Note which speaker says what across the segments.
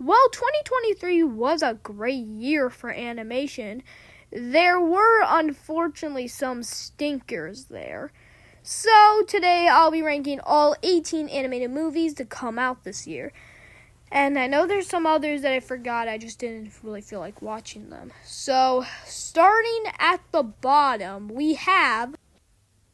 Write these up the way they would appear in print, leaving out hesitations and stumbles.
Speaker 1: Well, 2023 was a great year for animation. There were unfortunately some stinkers there. So today I'll be ranking all 18 animated movies to come out this year. And I know there's some others that I forgot, I just didn't really feel like watching them. So, starting at the bottom, we have...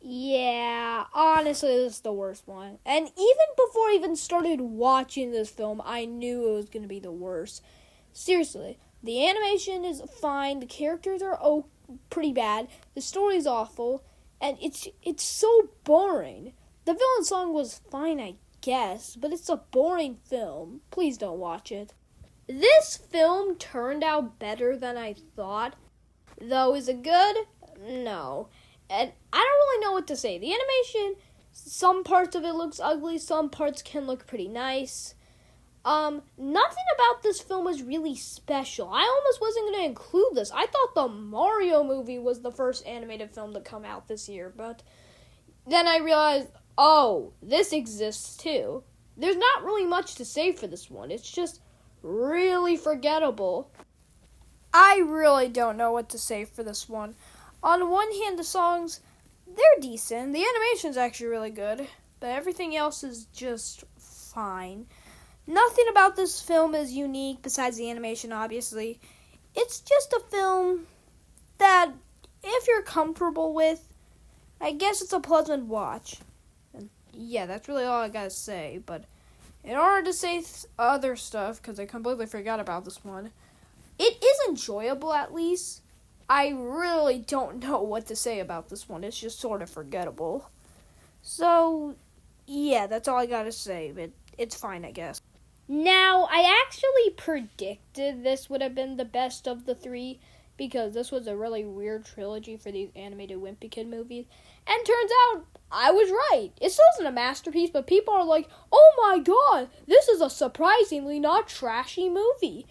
Speaker 1: Yeah, honestly, this is the worst one. And even before I even started watching this film, I knew it was going to be the worst. Seriously, the animation is fine, the characters are pretty bad, the story's awful, and it's so boring. The villain song was fine, I guess, but it's a boring film. Please don't watch it. This film turned out better than I thought. Though, is it good? No. And I don't really know what to say. The animation, some parts of it looks ugly, some parts can look pretty nice. Nothing about this film was really special. I almost wasn't going to include this. I thought the Mario movie was the first animated film to come out this year, but then I realized, oh, this exists too. There's not really much to say for this one. It's just really forgettable. I really don't know what to say for this one. On one hand, the songs, they're decent. The animation's actually really good, but everything else is just fine. Nothing about this film is unique besides the animation, obviously. It's just a film that, if you're comfortable with, I guess it's a pleasant watch. And yeah, that's really all I gotta say, but in order to say other stuff, because I completely forgot about this one, it is enjoyable at least. I really don't know what to say about this one. It's just sort of forgettable. So, yeah, that's all I gotta say, but it's fine, I guess. Now, I actually predicted this would have been the best of the three, because this was a really weird trilogy for these animated Wimpy Kid movies. And turns out, I was right. It still isn't a masterpiece, but people are like, oh my god, this is a surprisingly not trashy movie.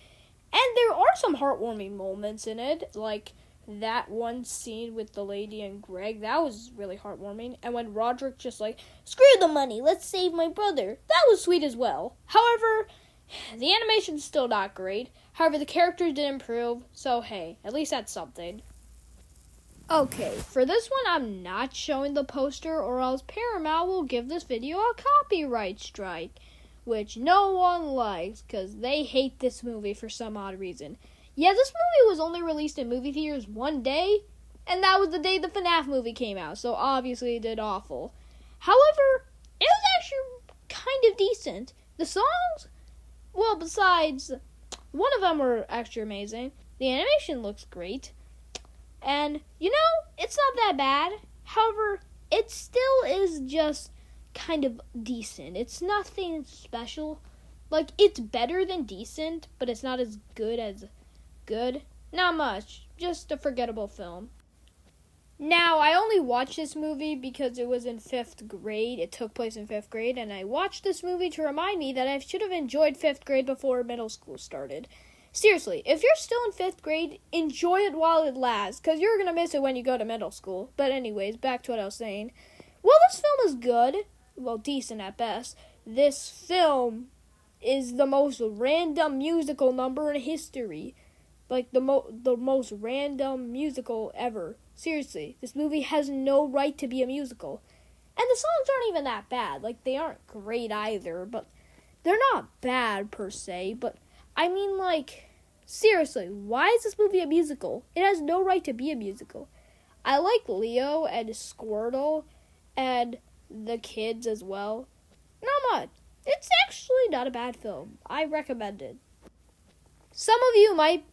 Speaker 1: And there are some heartwarming moments in it, like that one scene with the lady and Greg, that was really heartwarming. And when Roderick just like, screw the money, let's save my brother, that was sweet as well. However, the animation's still not great. However, the characters did improve, so hey, at least that's something. Okay, for this one, I'm not showing the poster, or else Paramount will give this video a copyright strike, which no one likes, because they hate this movie for some odd reason. Yeah, this movie was only released in movie theaters one day, and that was the day the FNAF movie came out, so obviously it did awful. However, it was actually kind of decent. The songs, well, besides, one of them were actually amazing. The animation looks great. And, it's not that bad. However, it still is just kind of decent. It's nothing special. Like, it's better than decent, but it's not as good as good. Not much. Just a forgettable film. Now, I only watched this movie because it was in 5th grade. It took place in 5th grade, and I watched this movie to remind me that I should have enjoyed 5th grade before middle school started. Seriously, if you're still in 5th grade, enjoy it while it lasts, because you're going to miss it when you go to middle school. But anyways, back to what I was saying. Well, this film is good. Well, decent at best. This film is the most random musical number in history. Like, the most random musical ever. Seriously, this movie has no right to be a musical. And the songs aren't even that bad. Like, they aren't great either, but they're not bad per se, but I mean, like, seriously, why is this movie a musical? It has no right to be a musical. I like Leo and Squirtle and the kids as well. Not much. It's actually not a bad film. I recommend it. Some of you might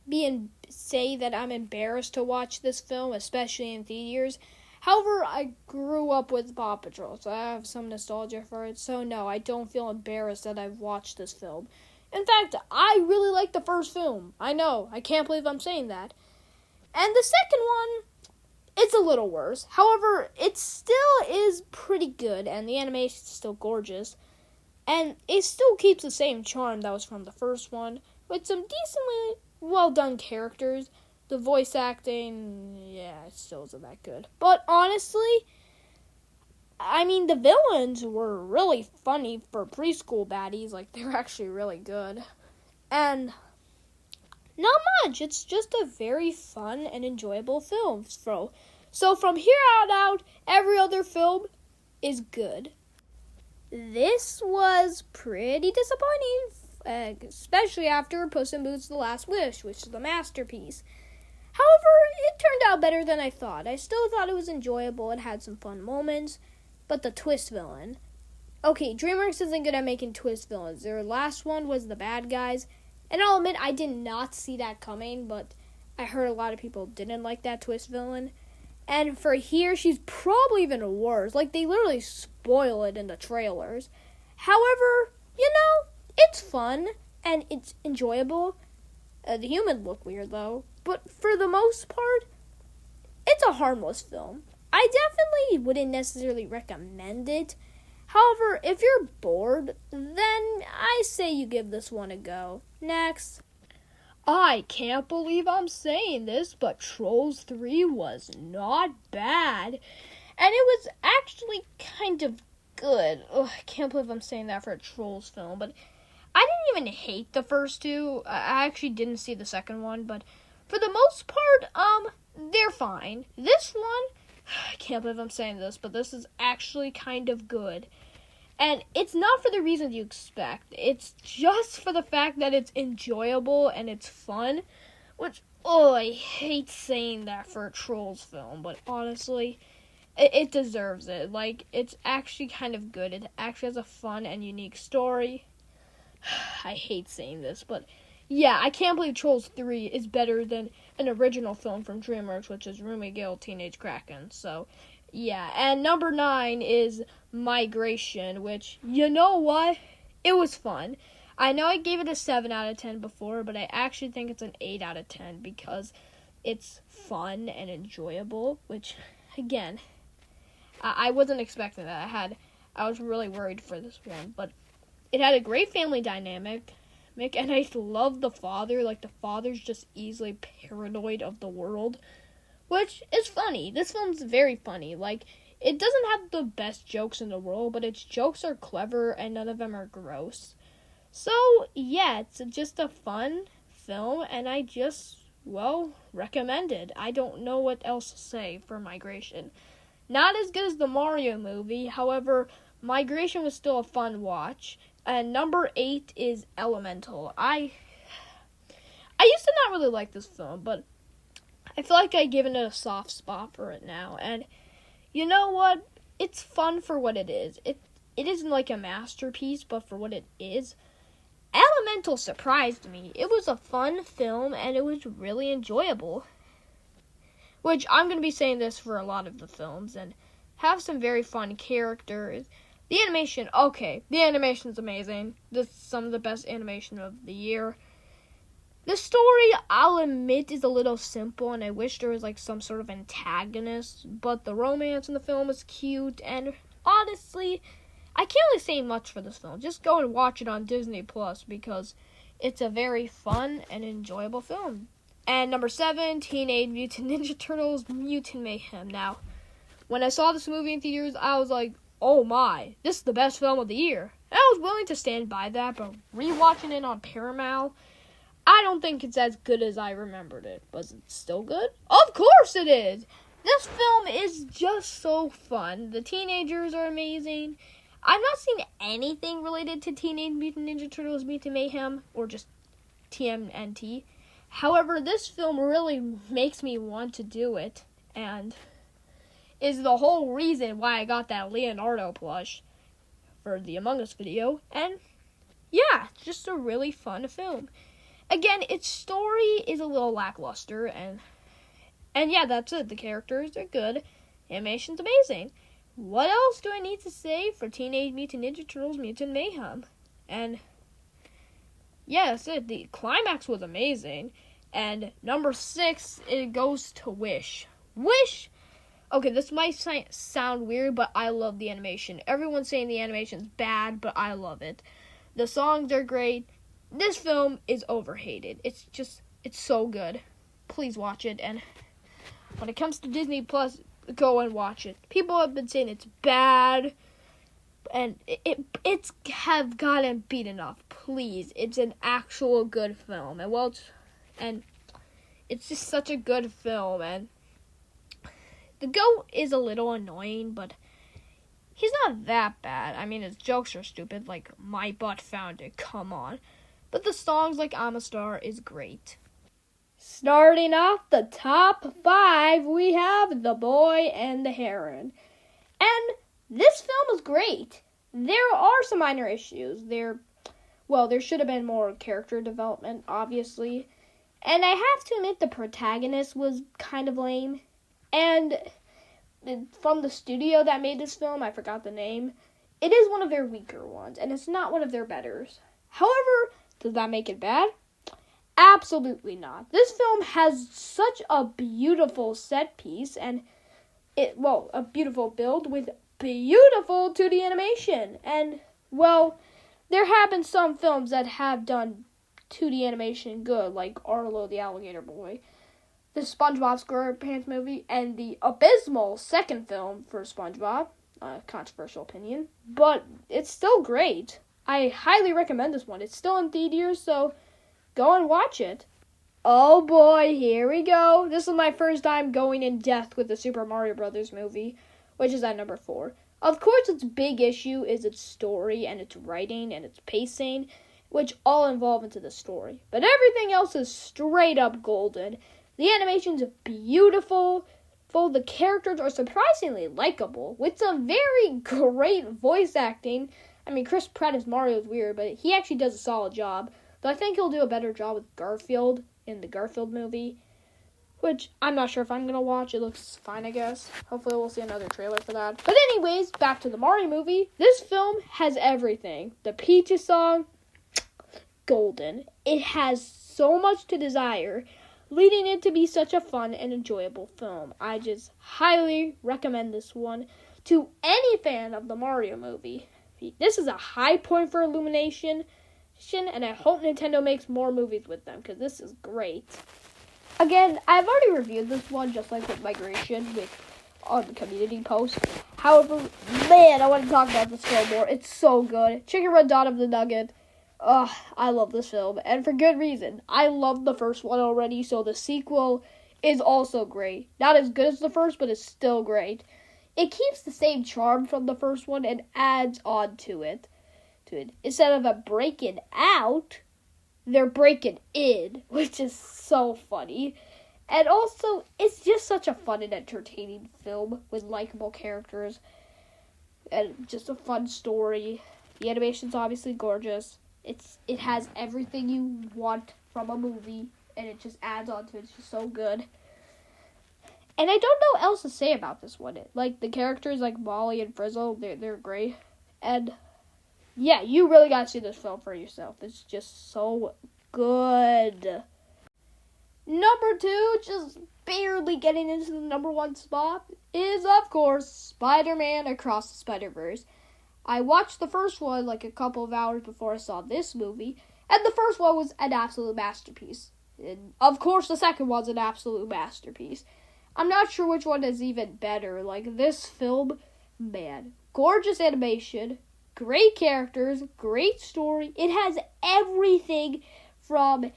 Speaker 1: say that I'm embarrassed to watch this film, especially in theaters. However, I grew up with Paw Patrol, so I have some nostalgia for it. So no, I don't feel embarrassed that I've watched this film. In fact, I really like the first film. I know, I can't believe I'm saying that. And the second one, it's a little worse. However, it still is pretty good, and the animation is still gorgeous. And it still keeps the same charm that was from the first one, with some decently well-done characters. The voice acting, yeah, it still isn't that good. But honestly, I mean, the villains were really funny for preschool baddies. Like, they were actually really good. And not much. It's just a very fun and enjoyable film. So from here on out, every other film is good. This was pretty disappointing, especially after Puss in Boots: The Last Wish, which is a masterpiece. However, it turned out better than I thought. I still thought it was enjoyable and had some fun moments, but the twist villain. Okay, DreamWorks isn't good at making twist villains. Their last one was the bad guys, and I'll admit I did not see that coming, but I heard a lot of people didn't like that twist villain. And for here, she's probably even worse. Like, they literally spoil it in the trailers. However, it's fun and it's enjoyable. The humans look weird, though. But for the most part, it's a harmless film. I definitely wouldn't necessarily recommend it. However, if you're bored, then I say you give this one a go. Next. I can't believe I'm saying this, but Trolls 3 was not bad. And it was actually kind of good. Ugh, I can't believe I'm saying that for a Trolls film, but I didn't even hate the first two. I actually didn't see the second one, but for the most part, they're fine. This one, I can't believe I'm saying this, but this is actually kind of good. And it's not for the reasons you expect. It's just for the fact that it's enjoyable and it's fun. Which, I hate saying that for a Trolls film. But honestly, it deserves it. Like, it's actually kind of good. It actually has a fun and unique story. I hate saying this, but yeah, I can't believe Trolls 3 is better than an original film from DreamWorks, which is Roomy Gale Teenage Kraken. So, yeah. And number 9 is Migration, which, you know what? It was fun. I know I gave it a 7 out of 10 before, but I actually think it's an 8 out of 10 because it's fun and enjoyable, which, again, I wasn't expecting that. I was really worried for this one, but it had a great family dynamic, and I love the father. Like, the father's just easily paranoid of the world, which is funny. This film's very funny. Like, it doesn't have the best jokes in the world, but its jokes are clever and none of them are gross. So, yeah, it's just a fun film, and I just, recommend it. I don't know what else to say for Migration. Not as good as the Mario movie, however, Migration was still a fun watch. And number 8 is Elemental. I used to not really like this film, but I feel like I've given it a soft spot for it now. And you know what? It's fun for what it is. It isn't like a masterpiece, but for what it is, Elemental surprised me. It was a fun film, and it was really enjoyable. Which, I'm going to be saying this for a lot of the films, and have some very fun characters. The animation, the animation's amazing. This is some of the best animation of the year. The story, I'll admit, is a little simple, and I wish there was, some sort of antagonist, but the romance in the film is cute, and honestly, I can't really say much for this film. Just go and watch it on Disney Plus, because it's a very fun and enjoyable film. And number 7, Teenage Mutant Ninja Turtles Mutant Mayhem. Now, when I saw this movie in theaters, I was like, oh my, this is the best film of the year. And I was willing to stand by that, but rewatching it on Paramount, I don't think it's as good as I remembered it. Was it still good? Of course it is! This film is just so fun. The teenagers are amazing. I've not seen anything related to Teenage Mutant Ninja Turtles Mutant Mayhem, or just TMNT. However, this film really makes me want to do it, and is the whole reason why I got that Leonardo plush for the Among Us video. And yeah, it's just a really fun film. Again, its story is a little lackluster, and yeah, that's it. The characters are good. Animation's amazing. What else do I need to say for Teenage Mutant Ninja Turtles Mutant Mayhem? And yeah, that's it. The climax was amazing. And number 6, it goes to Wish. Wish! Okay, this might sound weird, but I love the animation. Everyone's saying the animation's bad, but I love it. The songs are great. This film is overhated. It's so good. Please watch it. And when it comes to Disney Plus, go and watch it. People have been saying it's bad, and it's have gotten beaten off. Please, it's an actual good film, and it's just such a good film. And the goat is a little annoying, but he's not that bad. I mean, his jokes are stupid, like "My butt found it." Come on, but the songs like "I'm a Star" is great. Starting off the top 5, we have The Boy and the Heron. And this film is great. There are some minor issues. There should have been more character development, obviously. And I have to admit the protagonist was kind of lame. And from the studio that made this film, I forgot the name, it is one of their weaker ones, and it's not one of their betters. However, does that make it bad? Absolutely not. This film has such a beautiful set piece and a beautiful build with beautiful 2D animation. And, there have been some films that have done 2D animation good, like Arlo the Alligator Boy, the SpongeBob SquarePants movie, and the abysmal second film for SpongeBob. Controversial opinion, but it's still great. I highly recommend this one. It's still in theaters, so go and watch it. Oh boy, here we go. This is my first time going in depth with the Super Mario Brothers movie, which is at number 4. Of course, its big issue is its story and its writing and its pacing, which all involve into the story. But everything else is straight up golden. The animation's beautiful. The characters are surprisingly likable, with some very great voice acting. I mean, Chris Pratt as Mario is weird, but he actually does a solid job. Though I think he'll do a better job with Garfield in the Garfield movie, which I'm not sure if I'm going to watch. It looks fine, I guess. Hopefully we'll see another trailer for that. But anyways, back to the Mario movie. This film has everything. The Peaches song, golden. It has so much to desire, leading it to be such a fun and enjoyable film. I just highly recommend this one to any fan of the Mario movie. This is a high point for Illumination, and I hope Nintendo makes more movies with them, because this is great. Again, I've already reviewed this one, just like with Migration, on the community post. However, man, I want to talk about this film more. It's so good. Chicken Run Dawn of the Nugget. I love this film, and for good reason. I love the first one already, so the sequel is also great. Not as good as the first, but it's still great. It keeps the same charm from the first one and adds on to it. Instead of a breaking out, they're breaking in, which is so funny. And also, it's just such a fun and entertaining film with likable characters and just a fun story. The animation's obviously gorgeous. It has everything you want from a movie, and it just adds on to it. It's just so good. And I don't know what else to say about this one. Like, the characters like Molly and Frizzle, they're great. And yeah, you really gotta see this film for yourself. It's just so good. Number 2, just barely getting into the number 1 spot, is, of course, Spider-Man Across the Spider-Verse. I watched the first one like a couple of hours before I saw this movie, and the first one was an absolute masterpiece. And, of course, the second one's an absolute masterpiece. I'm not sure which one is even better. Like, this film, man, gorgeous animation, great characters, great story. It has everything from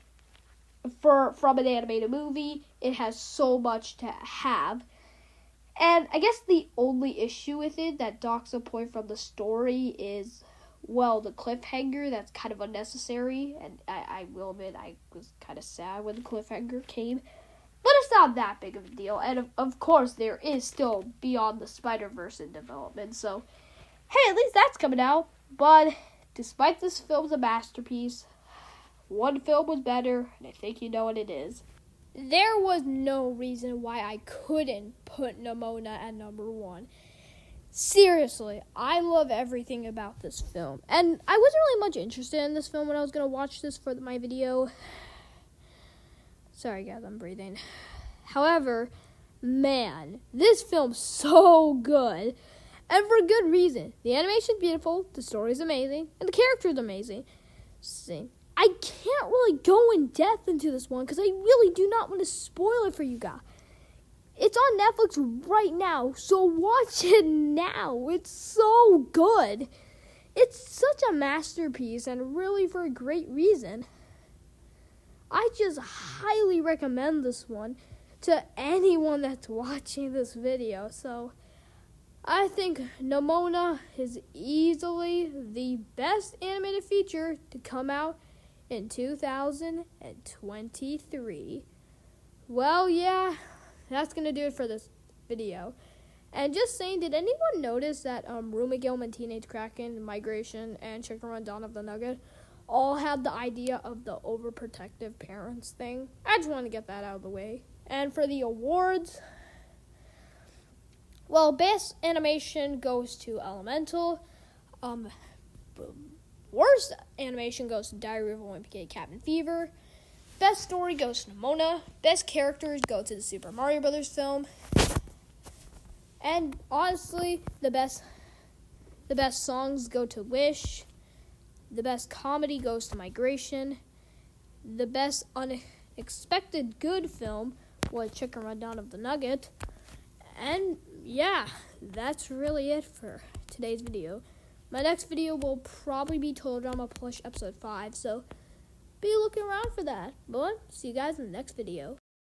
Speaker 1: an animated movie. It has so much to have. And I guess the only issue with it that docks a point from the story is, the cliffhanger. That's kind of unnecessary. And I will admit, I was kind of sad when the cliffhanger came. But it's not that big of a deal. And of course, there is still Beyond the Spider-Verse in development. So, hey, at least that's coming out. But despite this film's a masterpiece, one film was better, and I think you know what it is. There was no reason why I couldn't put Nimona at number 1. Seriously, I love everything about this film. And I wasn't really much interested in this film when I was going to watch this for my video. Sorry, guys, I'm breathing. However, man, this film's so good. And for a good reason. The animation's beautiful, the story's amazing, and the character's amazing. I can't really go in depth into this one because I really do not want to spoil it for you guys. It's on Netflix right now, so watch it now. It's so good. It's such a masterpiece, and really for a great reason. I just highly recommend this one to anyone that's watching this video. So I think Nimona is easily the best animated feature to come out in 2023. Well, yeah, that's going to do it for this video. And just saying, did anyone notice that Rumagilm, Teenage Kraken, Migration, and Chicken Run Dawn of the Nugget all had the idea of the overprotective parents thing? I just want to get that out of the way. And for the awards, well, best animation goes to Elemental. Worst animation goes to Diary of a Wimpy Kid, Cabin Fever. Best story goes to Nimona. Best characters go to the Super Mario Brothers film. And honestly, the best songs go to Wish. The best comedy goes to Migration. The best unexpected good film was Chicken Run Dawn of the Nugget. And yeah, that's really it for today's video. My next video will probably be Total Drama Push episode 5, so be looking around for that. But see you guys in the next video.